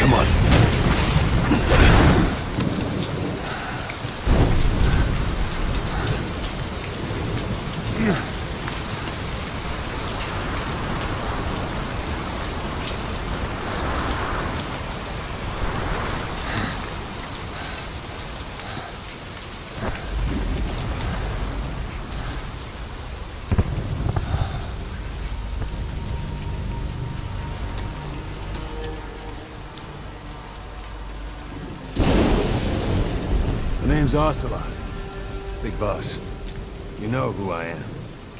Come on. The name's Ocelot. Big boss. You know who I am.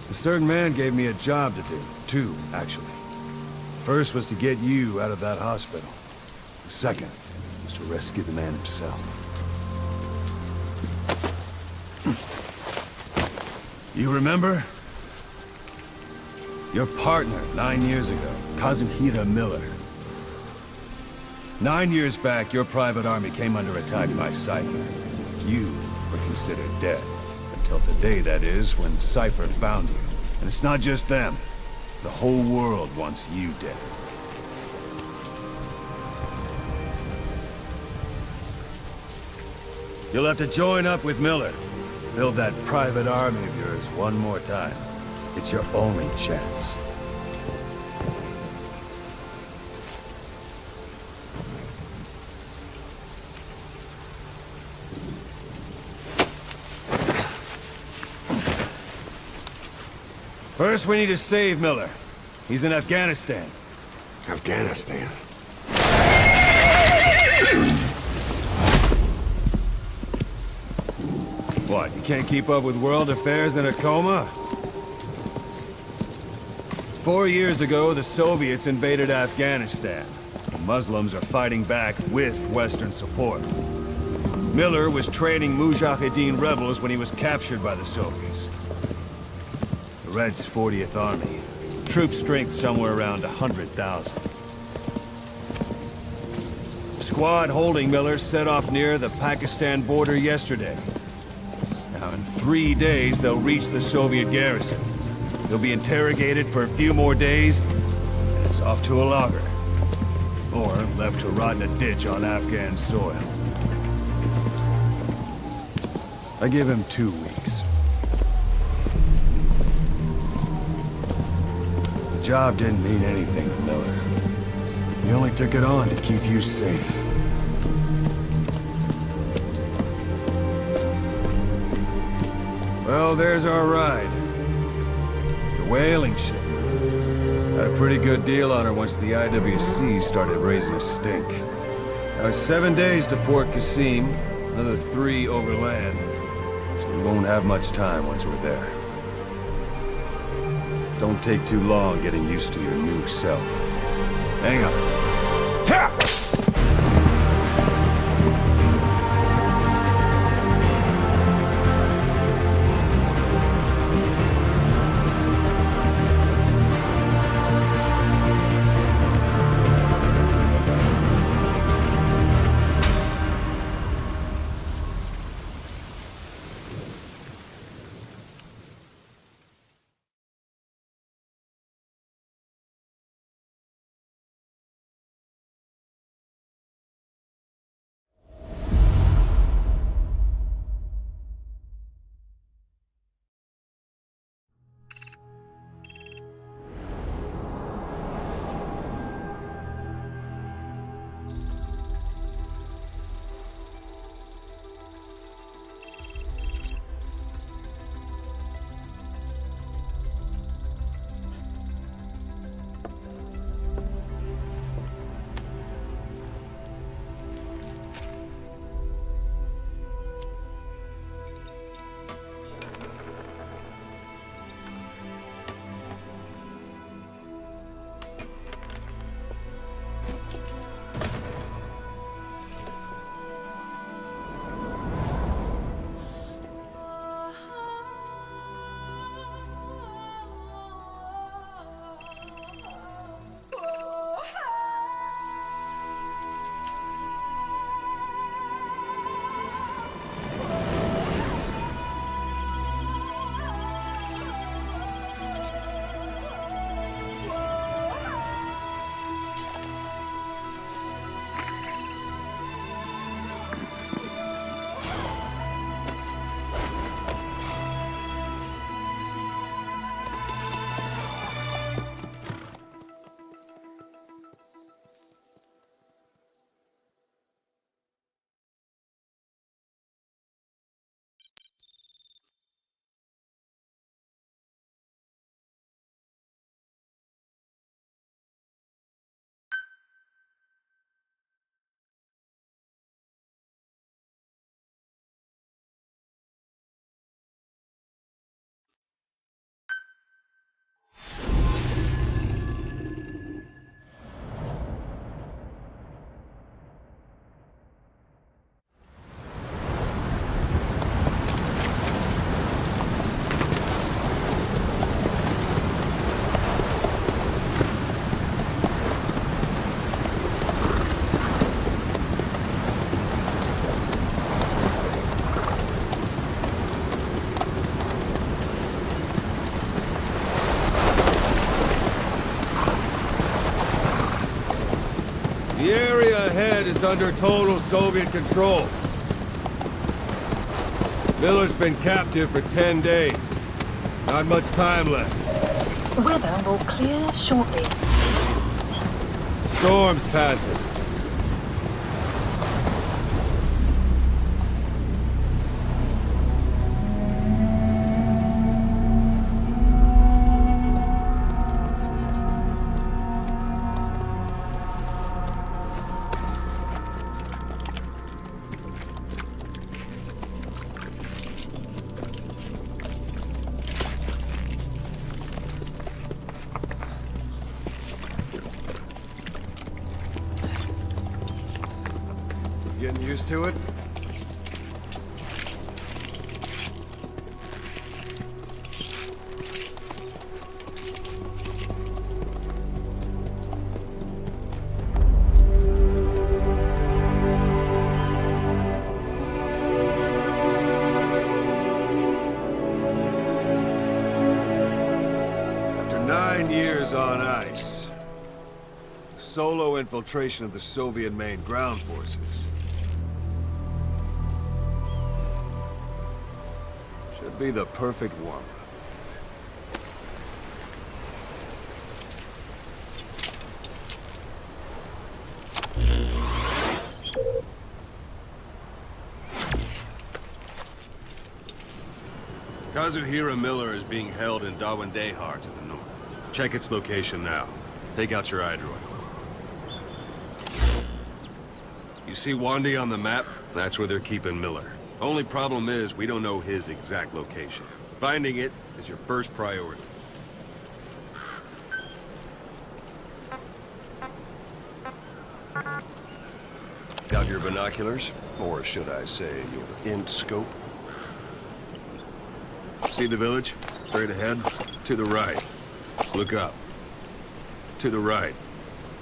A certain man gave me a job to do. Two, actually. First was to get you out of that hospital. The second was to rescue the man himself. You remember? Your partner 9 years ago, Kazuhira Miller. 9 years back, your private army came under attack by Cypher. You were considered dead. Until today, that is, when Cypher found you. And it's not just them. The whole world wants you dead. You'll have to join up with Miller. Build that private army of yours one more time. It's your only chance. First, we need to save Miller. He's in Afghanistan. Afghanistan. What, you can't keep up with world affairs in a coma? 4 years ago, the Soviets invaded Afghanistan. The Muslims are fighting back with Western support. Miller was training Mujahideen rebels when he was captured by the Soviets. The Reds' 40th Army. Troop strength somewhere around 100,000. Squad holding Miller set off near the Pakistan border yesterday. Now, in 3 days, they'll reach the Soviet garrison. They'll be interrogated for a few more days, and it's off to a lager. Or left to rot in a ditch on Afghan soil. I give him 2 weeks. The job didn't mean anything to Miller. He only took it on to keep you safe. Well, there's our ride. It's a whaling ship. Had a pretty good deal on her once the IWC started raising a stink. Now it's 7 days to Port Qasim, another 3 overland. So we won't have much time once we're there. Don't take too long getting used to your new self. Hang on. Ha! area ahead is under total Soviet control. Miller's been captive for 10 days. Not much time left. Weather will clear shortly. Storm's passing. Getting used to it? After 9 years on ice, solo infiltration of the Soviet main ground forces should be the perfect warm-up. Kazuhira Miller is being held in Dawandehar to the north. Check its location now. Take out your iDroid. You see Wandi on the map? That's where they're keeping Miller. Only problem is, we don't know his exact location. Finding it is your first priority. Got your binoculars? Or should I say, your int scope? See the village? Straight ahead? To the right. Look up. To the right.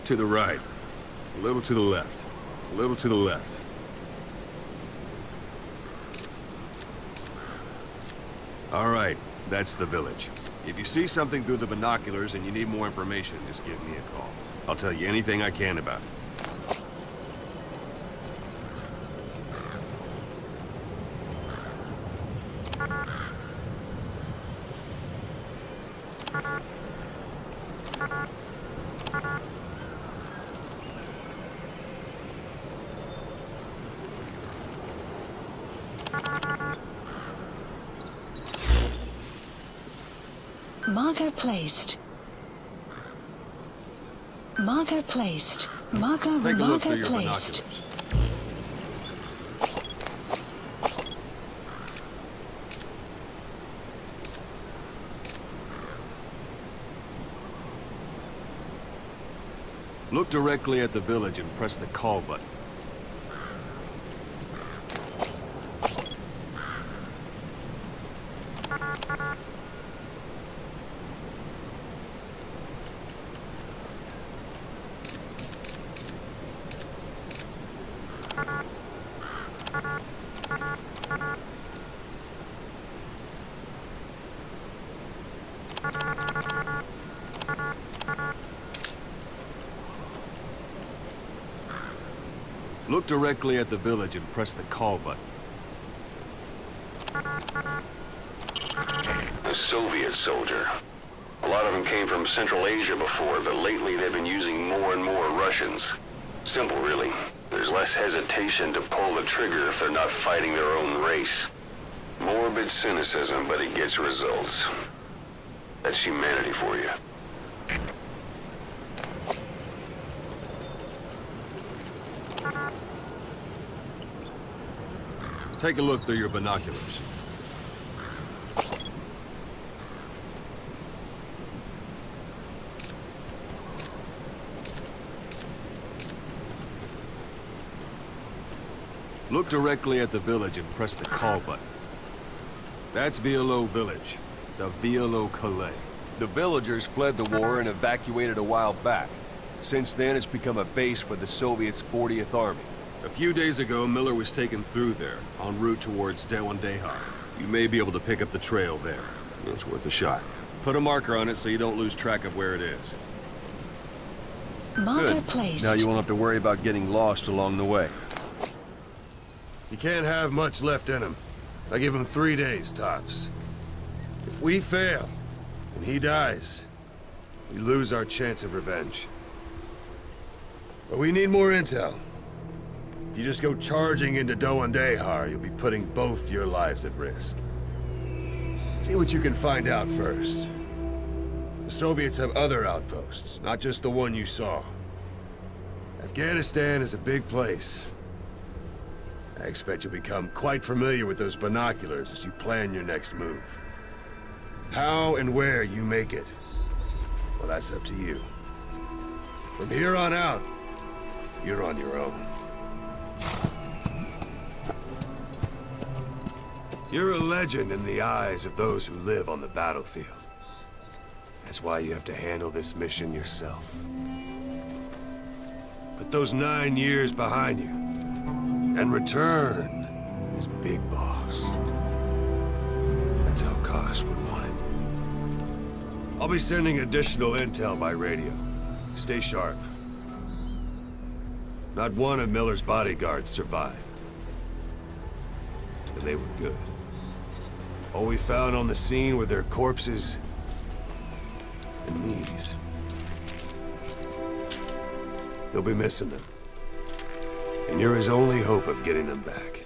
To the right. A little to the left. A little to the left. All right, that's the village. If you see something through the binoculars and you need more information, just give me a call. I'll tell you anything I can about it. Marker placed. Marker placed. Marker Take a look through marker your placed. binoculars. Look directly at the village and press the call button. Look directly at the village and press the call button. A Soviet soldier. A lot of them came from Central Asia before, but lately they've been using more and more Russians. Simple, really. There's less hesitation to pull the trigger if they're not fighting their own race. Morbid cynicism, but it gets results. That's humanity for you. Take a look through your binoculars. Look directly at the village and press the call button. That's Violo Village, the Violo Calais. The villagers fled the war and evacuated a while back. Since then, it's become a base for the Soviets' 40th Army. A few days ago, Miller was taken through there, en route towards Dawandehar. You may be able to pick up the trail there. It's worth a shot. Put a marker on it so you don't lose track of where it is. Marker Good. placed. Now you won't have to worry about getting lost along the way. He can't have much left in him. I give him 3 days, tops. If we fail, and he dies, we lose our chance of revenge. But we need more intel. If you just go charging into Doandehar, you'll be putting both your lives at risk. See what you can find out first. The Soviets have other outposts, not just the one you saw. Afghanistan is a big place. I expect you'll become quite familiar with those binoculars as you plan your next move. How and where you make it, well, that's up to you. From here on out, you're on your own. You're a legend in the eyes of those who live on the battlefield. That's why you have to handle this mission yourself. Put those 9 years behind you, and return as Big Boss. That's how Koss would want it. I'll be sending additional intel by radio. Stay sharp. Not one of Miller's bodyguards survived. And they were good. All we found on the scene were their corpses and these. You'll be missing them. And you're his only hope of getting them back.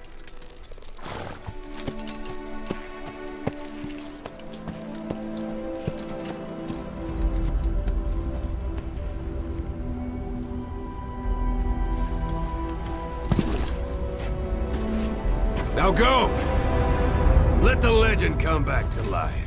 Now go! Let the legend come back to life.